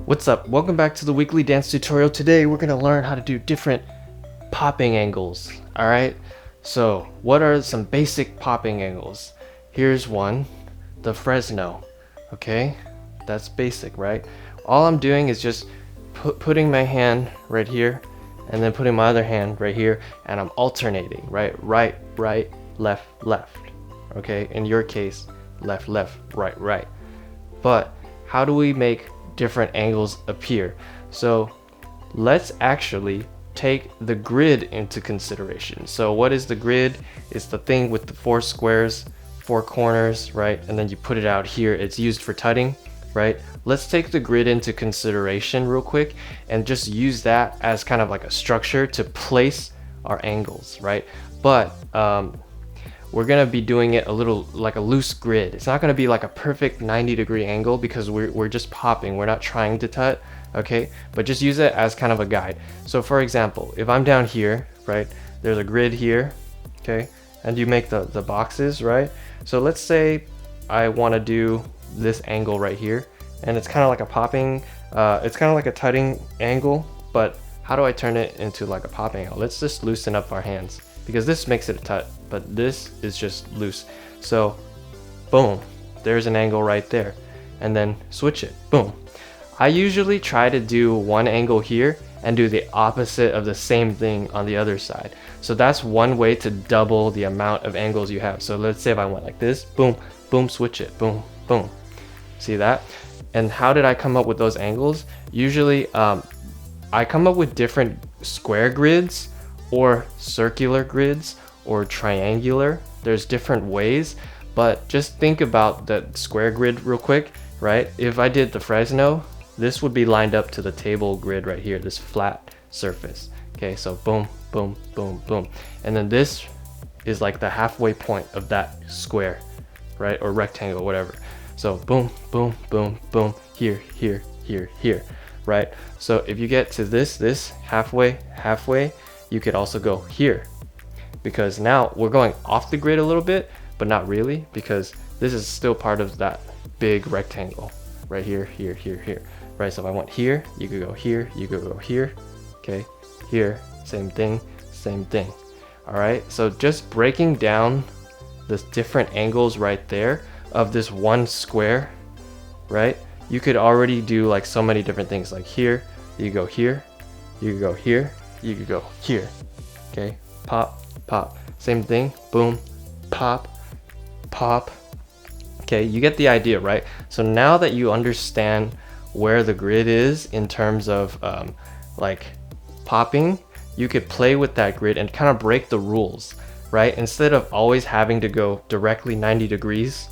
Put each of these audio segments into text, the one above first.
What's up? Welcome back to the weekly dance tutorial. Today we're going to learn how to do different popping angles. Alright, so what are some basic popping angles? Here's one, the Fresno. Okay, that's basic, right? All I'm doing is just putting my hand right here and then putting my other hand right here, and I'm alternating, right, left, left. Okay, in your case, left, left, right. But how do we make different angles appear? So let's actually take the grid into consideration. So what is the grid? It's the thing with the 4 squares, 4 corners, right? And then you put it out here. It's used for tutting, right? Let's take the grid into consideration real quick and just use that as kind of like a structure to place our angles, right? But we're gonna be doing it a little like a loose grid. It's not gonna be like a perfect 90-degree angle because we're just popping. We're not trying to tut, okay? But just use it as kind of a guide. So for example, if I'm down here, right, there's a grid here, okay? And you make the boxes, right? So let's say I wanna do this angle right here, and it's kind of like a popping, it's kind of like a tutting angle, but how do I turn it into like a popping angle? Let's just loosen up our hands, because this makes it a tut, but this is just loose. So boom, there's an angle right there, and then switch it, boom. I usually try to do one angle here and do the opposite of the same thing on the other side. So that's one way to double the amount of angles you have. So let's say if I went like this, boom, boom, switch it, boom, boom. See that? And how did I come up with those angles? Usually I come up with different square grids or circular grids or triangular. There's different ways, but just think about the square grid real quick, right? If I did the Fresno, this would be lined up to the table grid right here, this flat surface. Okay, so boom, boom, boom, boom. And then this is like the halfway point of that square, right? Or rectangle, whatever. So boom, boom, boom, boom, here, here, here, here, right? So if you get to this halfway, you could also go here, because now we're going off the grid a little bit, but not really, because this is still part of that big rectangle right here, here, right? So if I went here, you could go here, you could go here, okay, here, same thing. All right, so just breaking down the different angles right there of this one square, right? You could already do like so many different things. Like here, you go here, you could go here, you could go here. Okay, pop, pop, same thing, boom, pop, pop. Okay, you get the idea, right? So now that you understand where the grid is in terms of like popping, you could play with that grid and kind of break the rules, right? Instead of always having to go directly 90 degrees,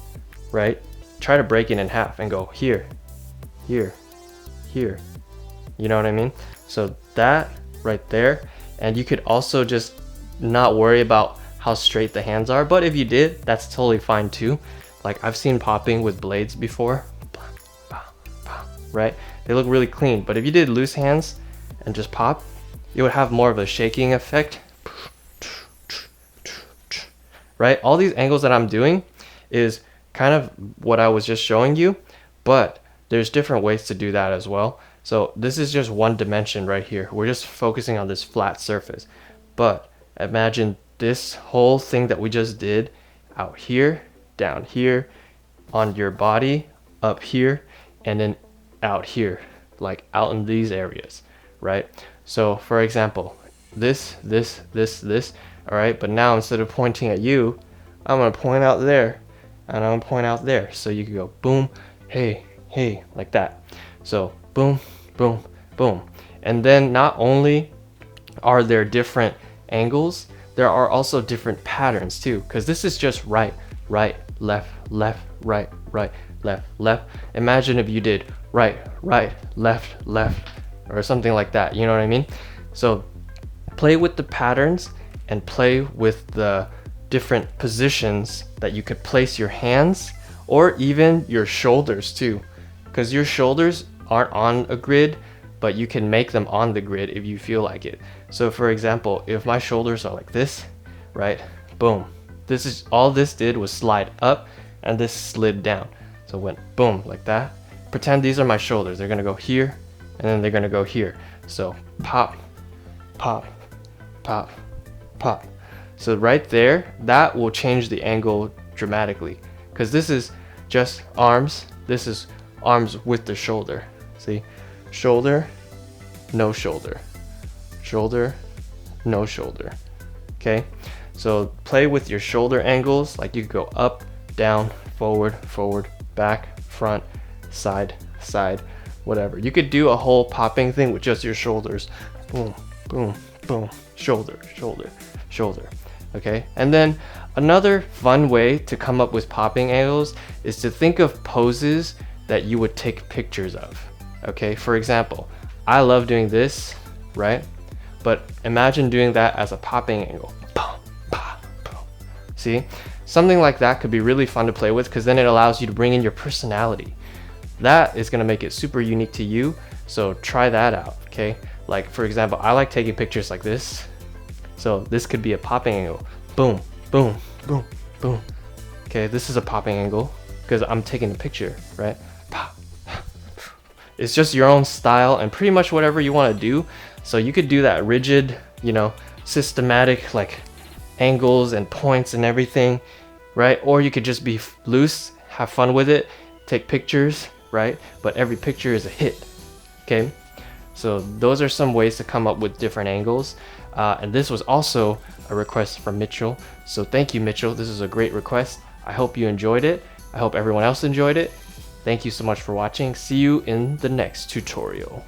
right? Try to break it in half and go here, here, here. You know what I mean? So that right there. And you could also just not worry about how straight the hands are, but if you did, that's totally fine too. Like I've seen popping with blades before, right? They look really clean, but if you did loose hands and just pop, it would have more of a shaking effect, right? All these angles that I'm doing is kind of what I was just showing you, but there's different ways to do that as well. So this is just one dimension right here. We're just focusing on this flat surface, but imagine this whole thing that we just did out here, down here, on your body, up here, and then out here, like out in these areas, right? So for example, this, all right, but now instead of pointing at you, I'm gonna point out there, and I'm gonna point out there. So you can go boom, hey, like that. So boom, boom, boom. And then not only are there different angles, there are also different patterns too, because this is just right, left, right, left. Imagine if you did right, left, or something like that, you know what I mean? So play with the patterns and play with the different positions that you could place your hands, or even your shoulders too, because your shoulders aren't on a grid, but you can make them on the grid if you feel like it. So for example, if my shoulders are like this, right, boom, this is all this did was slide up and this slid down. So it went boom like that. Pretend these are my shoulders. They're gonna go here, and then they're gonna go here. So pop, pop, pop, pop. So right there, that will change the angle dramatically, because this is just arms, this is arms with the shoulder. See, shoulder, no shoulder, shoulder, no shoulder. Okay, so play with your shoulder angles, like you could go up, down, forward, forward, back, front, side, side, whatever. You could do a whole popping thing with just your shoulders. Boom, boom, boom, shoulder, shoulder, shoulder. Okay, and then another fun way to come up with popping angles is to think of poses that you would take pictures of. Okay, for example, I love doing this, right? But imagine doing that as a popping angle. Boom, pop, boom. See, something like that could be really fun to play with, because then it allows you to bring in your personality. That is going to make it super unique to you, so try that out. Okay, like for example, I like taking pictures like this, so this could be a popping angle. Boom, boom, boom, boom. Okay, this is a popping angle because I'm taking a picture, right? Pop. It's just your own style and pretty much whatever you want to do. So you could do that rigid, you know, systematic, like angles and points and everything, right? Or you could just be loose, have fun with it, take pictures, right? But every picture is a hit. Okay, so those are some ways to come up with different angles. And this was also a request from Mitchell. So thank you, Mitchell. This is a great request. I hope you enjoyed it. I hope everyone else enjoyed it. Thank you so much for watching. See you in the next tutorial.